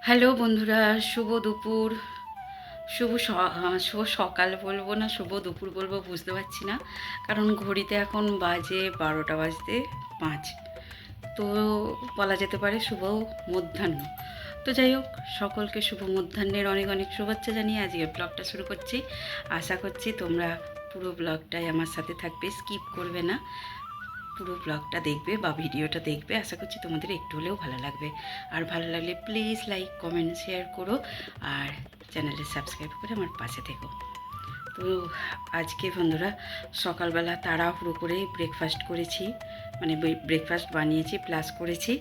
Hello বন্ধুরা, শুভ দুপুর। শুভ সকাল বলবো না শুভ দুপুর বলবো বুঝতে পারছি না, কারণ ঘড়িতে এখন বাজে 12টা বাজতে 5। তো বলা যেতে পারে শুভ মধ্যাহ্ন। তো যাই হোক, সকলকে শুভ মধ্যাহ্নের অনেক অনেক শুভেচ্ছা জানিয়ে আজকে ব্লগটা শুরু করছি। আশা করছি তোমরা পুরো ব্লগটাই আমার সাথে থাকবে, স্কিপ করবে না, পুরো ব্লগটা দেখবে বা ভিডিওটা দেখবে। আশা করছি তোমাদের একটু হলেও ভালো লাগবে। আর ভালো লাগলে প্লিজ লাইক কমেন্ট শেয়ার করো, আর চ্যানেলে সাবস্ক্রাইব করে আমার পাশে থেকো। তো আজকে বন্ধুরা সকালবেলা তাড়াহুড়ো করে ব্রেকফাস্ট করেছি, মানে ব্রেকফাস্ট বানিয়েছি প্লাস করেছি।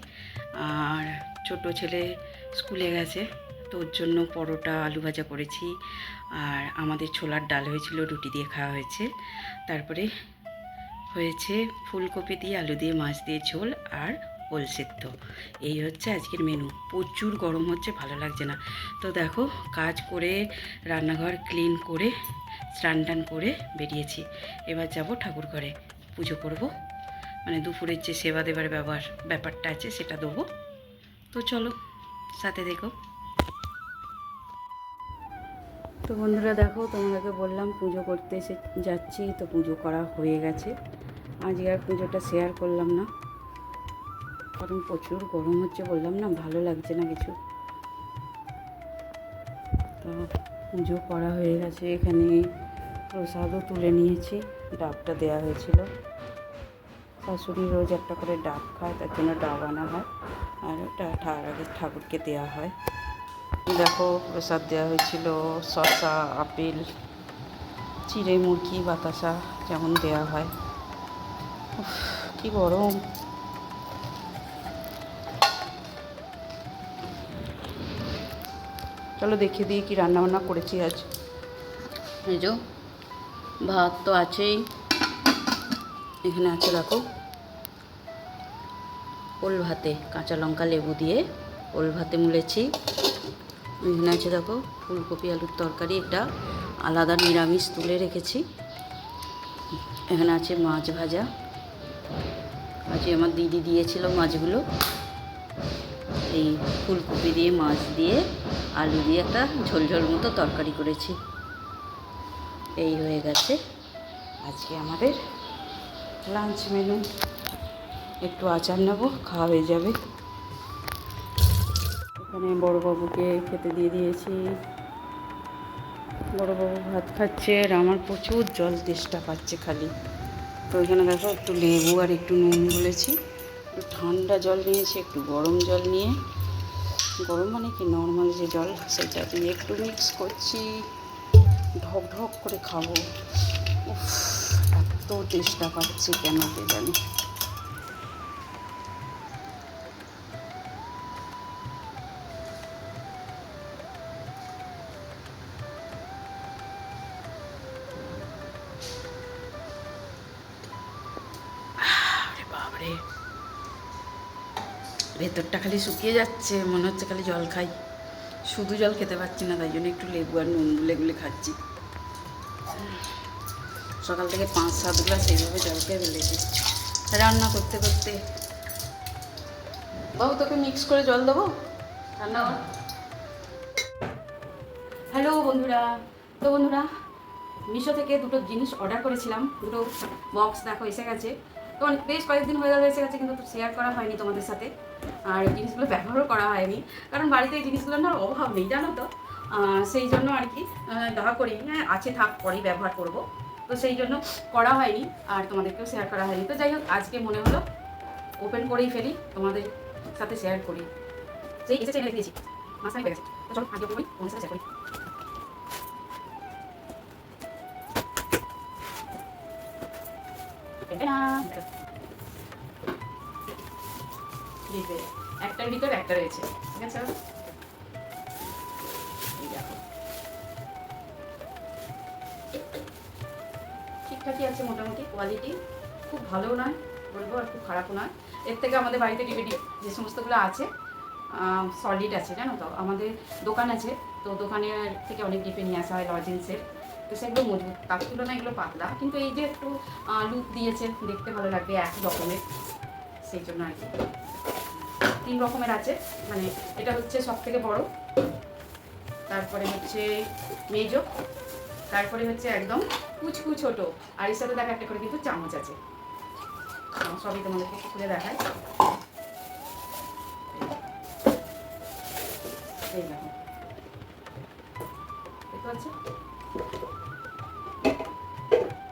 আর ছোট ছেলে স্কুলে গেছে, তো ওর জন্য পরোটা আলু ভাজা করেছি। আর আমাদের ছোলার ডাল হয়েছিল, রুটি দিয়ে খাওয়া হয়েছে। তারপরে হয়েছে ফুলকপি দিয়ে আলু দিয়ে মাছ দিয়ে ঝোল আর ওল সেদ্ধ। এই হচ্ছে আজকের মেনু। প্রচুর গরম হচ্ছে, ভালো লাগছে না। তো দেখো, কাজ করে রান্নাঘর ক্লিন করে স্নান টান করে বেরিয়েছি। এবার যাব ঠাকুর ঘরে পুজো করব, মানে দুপুরের যে সেবা দেবার ব্যাপারটা আছে সেটা দেবো। তো চলো সাথে দেখো। তো বন্ধুরা দেখো, তোমাদেরকে বললাম পুজো করতে যাচ্ছি, তো পুজো করা হয়ে গেছে। আজকে আর পুজোটা শেয়ার করলাম না, কারণ প্রচুর গরম হচ্ছে, বললাম না, ভালো লাগছে না কিছু। তো পুজো করা হয়ে গেছে, এখানে প্রসাদও তুলে নিয়েছি, ডাবটা দেওয়া হয়েছিল। শাশুড়ি রোজ একটা করে ডাব খায়, তার জন্য ডাব আনা হয়, আর ওটা আগে ঠাকুরকে দেওয়া হয়। দেখো, প্রসাদ দেওয়া হয়েছিল শসা, আপেল, চিড়ে মুরগি, বাতাসা যেমন দেওয়া হয়। কি গরম! চলো দেখিয়ে দিই কী রান্নাবান্না করেছি আজ। এই যে ভাত তো আছেই, এখানে আছে দেখো ওল ভাতে কাঁচা লঙ্কা লেবু দিয়ে ওল ভাতে মুলেছি। এখানে আছে দেখো ফুলকপি আলুর তরকারি, এটা আলাদা নিরামিষ তুলে রেখেছি। এখানে আছে মাছ ভাজা, আজকে আমার দিদি দিয়েছিল মাছগুলো। এই ফুলকপি দিয়ে মাছ দিয়ে আলু দিয়ে একটা ঝোল ঝোল মতো তরকারি করেছি। এই হয়ে গেছে আজকে আমাদের লাঞ্চ মেনু। একটু আচার নেবো, খাওয়া হয়ে যাবে। এখানে বড়োবাবুকে খেতে দিয়ে দিয়েছি, বড়োবাবু ভাত খাচ্ছে, আর আমার প্রচুর জল তেষ্টা পাচ্ছে খালি। তো এখানে দেখো একটু লেবু আর একটু নুন বলেছি, একটু ঠান্ডা জল নিয়েছি, একটু গরম জল নিয়ে, গরম মানে কি নর্মাল যে জল সেটা দিয়ে একটু মিক্স করছি, ঢক ঢক করে খাবো। উফ, এত তেষ্টা পাচ্ছে কেন কে জানি। আরে বাবারে, ভেতরটা খালি শুকিয়ে যাচ্ছে, মনে হচ্ছে খালি জল খাই। শুধু জল খেতে পারছি না, তাই জন্য একটু লেবু আর নুন গুলে খাচ্ছি। সকাল থেকে 5-7 গ্লাস এইভাবে জল খেয়ে ফেলেছি রান্না করতে করতে। বাবু তোকে মিক্স করে জল দেবো ঠান্ডা। হ্যালো বন্ধুরা, তো বন্ধুরা মিশো থেকে দুটো জিনিস অর্ডার করেছিলাম, দুটো বক্স দেখো এসে গেছে। তো বেশ কয়েকদিন হয়ে গেল এসে গেছে, কিন্তু শেয়ার করা হয়নি তোমাদের সাথে, আর জিনিসগুলো ব্যবহারও করা হয়নি, কারণ বাড়িতে এই জিনিসগুলোর না অভাব নেই জানো তো। সেই জন্য আর কি দেখা করি, হ্যাঁ আছে থাক পরেই ব্যবহার করব, তো সেই জন্য করা হয়নি আর তোমাদেরকেও শেয়ার করা হয়নি। তো যাই হোক, আজকে মনে হলো ওপেন করেই ফেলি, তোমাদের সাথে শেয়ার করি। সেই এসেছে এনে দিয়েছি, মাঝখানে হয়ে গেছে। তো চলো আজকে ওপেন করি, তোমাদের সাথে শেয়ার করি। একটার ভিতর একটা রয়েছে, ঠিক আছে। ঠিকঠাকই আছে মোটামুটি, কোয়ালিটি খুব ভালোও নয় বলবো, আর খুব খারাপও নয়। এর থেকে আমাদের বাড়িতে ডিভিডি যে সমস্তগুলো আছে সলিড আছে জানো তো, আমাদের দোকান আছে, তো দোকানের থেকে অনেক ডিপে নিয়ে আসা হয় লজেন্সের, তো সেগুলো মজবুত, তার তুলনায় এগুলো পাতলা, কিন্তু এই যে একটু লুক দিয়েছে, দেখতে ভালো লাগবে একই রকমের, সেই জন্য আর কি। তিন রকমের আছে, মানে এটা হচ্ছে সব থেকে বড়, তারপরে হচ্ছে মেজো, তারপরে হচ্ছে একদম কুচকু ছোট, আর এর সাথে দেখা একটা করে কিন্তু চামচ আছে। সবই তোমাদেরকে খুলে দেখায়। এই দেখো, দেখতে পাচ্ছ,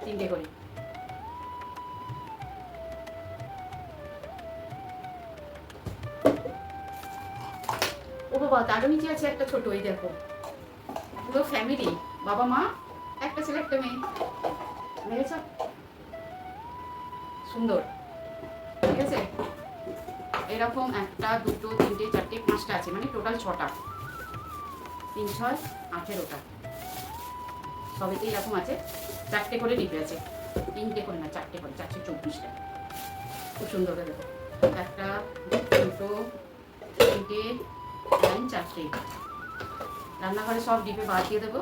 তিনটে করে। ও বাবা, তারও নিচে আছে একটা ছোট, এই দেখো, পুরো ফ্যামিলি, বাবা মা, একটা ছেলে একটা মেয়ে, দেখেছ, সুন্দর, ঠিক আছে। এরকম একটা, দুটো, তিনটে, চারটে, পাঁচটা আছে, মানে টোটাল 6টা, 3, 6, 18টা, সবেতে এরকম আছে। 4টে করে ডিপে আছে, 3টে করে না, 4টে করে, 424টা। খুব সুন্দর করে দেখো, একটা, দুটো, তিনটে, 4টে। রান্নাঘরে সব ডিপে বাদ দিয়ে দেবো,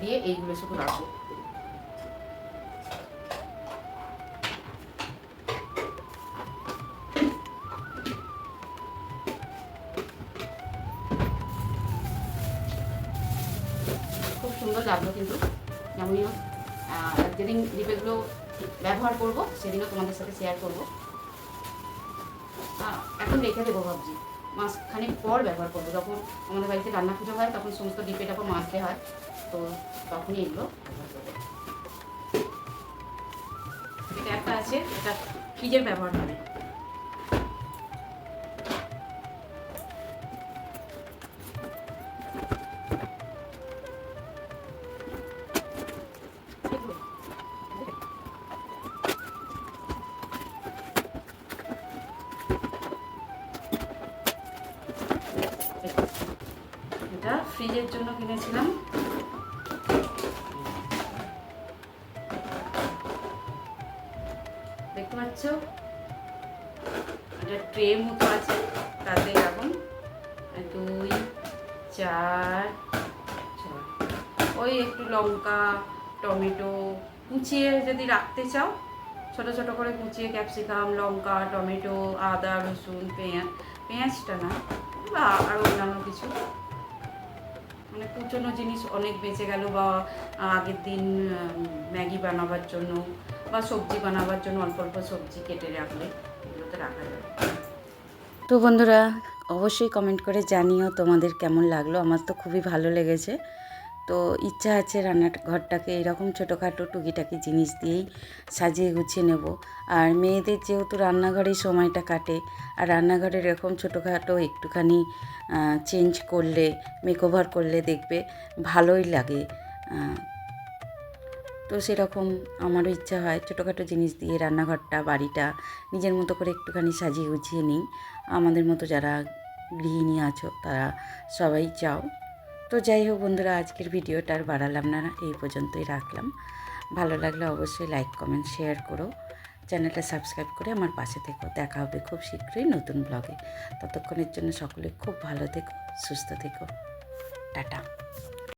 দিয়ে এইগুলো শুধু রাখবো। খুব সুন্দর লাগলো কিন্তু, আমিও যেদিন ডিপেগুলো ব্যবহার করব সেদিনও তোমাদের সাথে শেয়ার করবো। এখন রেখে দেবো ভাবছি, মাসখানেক পর ব্যবহার করবো, যখন আমাদের বাড়িতে রান্না পুজো হয় তখন সমস্ত ডিপেটা পর মাজতে হয়, তো তখনই এগুলো ব্যবহার করবো। এটা একটা আছে, এটা ফ্রিজের ব্যবহার হবে। এটা ফ্রিজের জন্য কিনেছিলাম। দেখতে পাচ্ছ, এটা ট্রে মতো আছে, তাতে এরকম 2, 4, 6, ওই একটু লঙ্কা, টমেটো কুচিয়ে যদি রাখতে চাও, ছোট ছোট করে কুচিয়ে, ক্যাপসিকাম, লঙ্কা, টমেটো, আদা, রসুন, পেঁয়াজটা না, বা আরও অন্যান্য কিছু, মানে কুচনো জিনিস অনেক বেঁচে গেল, বা আগের দিন ম্যাগি বানাবার জন্য বা সবজি বানাবার জন্য অল্প অল্প সবজি কেটে রাখলে এগুলোতে রাখা যাবে। তো বন্ধুরা, অবশ্যই কমেন্ট করে জানিও তোমাদের কেমন লাগলো। আমার তো খুবই ভালো লেগেছে। তো ইচ্ছা আছে রান্নাঘরটাকে এরকম ছোটোখাটো টুকিটাকি জিনিস দিয়েই সাজিয়ে গুছিয়ে নেব। আর মেয়েদের যেহেতু রান্নাঘরেই সময়টা কাটে, আর রান্নাঘরের এরকম ছোটোখাটো একটুখানি চেঞ্জ করলে, মেকওভার করলে দেখবে ভালোই লাগে। তো সেরকম আমারও ইচ্ছা হয় ছোটোখাটো জিনিস দিয়ে রান্নাঘরটা, বাড়িটা নিজের মতো করে একটুখানি সাজিয়ে গুছিয়ে নিই। আমাদের মতো যারা গৃহিণী আছো তারা সবাই চাও। তো যাই হোক বন্ধুরা, আজকের ভিডিওটা আর বাড়ালাম না, এই পর্যন্তই রাখলাম। ভালো লাগলে অবশ্যই লাইক, কমেন্ট, শেয়ার করো। চ্যানেলটা সাবস্ক্রাইব করে আমার পাশে থেকো। দেখা হবে খুব শীঘ্রই নতুন ব্লগে। ততক্ষণের জন্য সকলে খুব ভালো থেকো, সুস্থ থেকো। টাটা।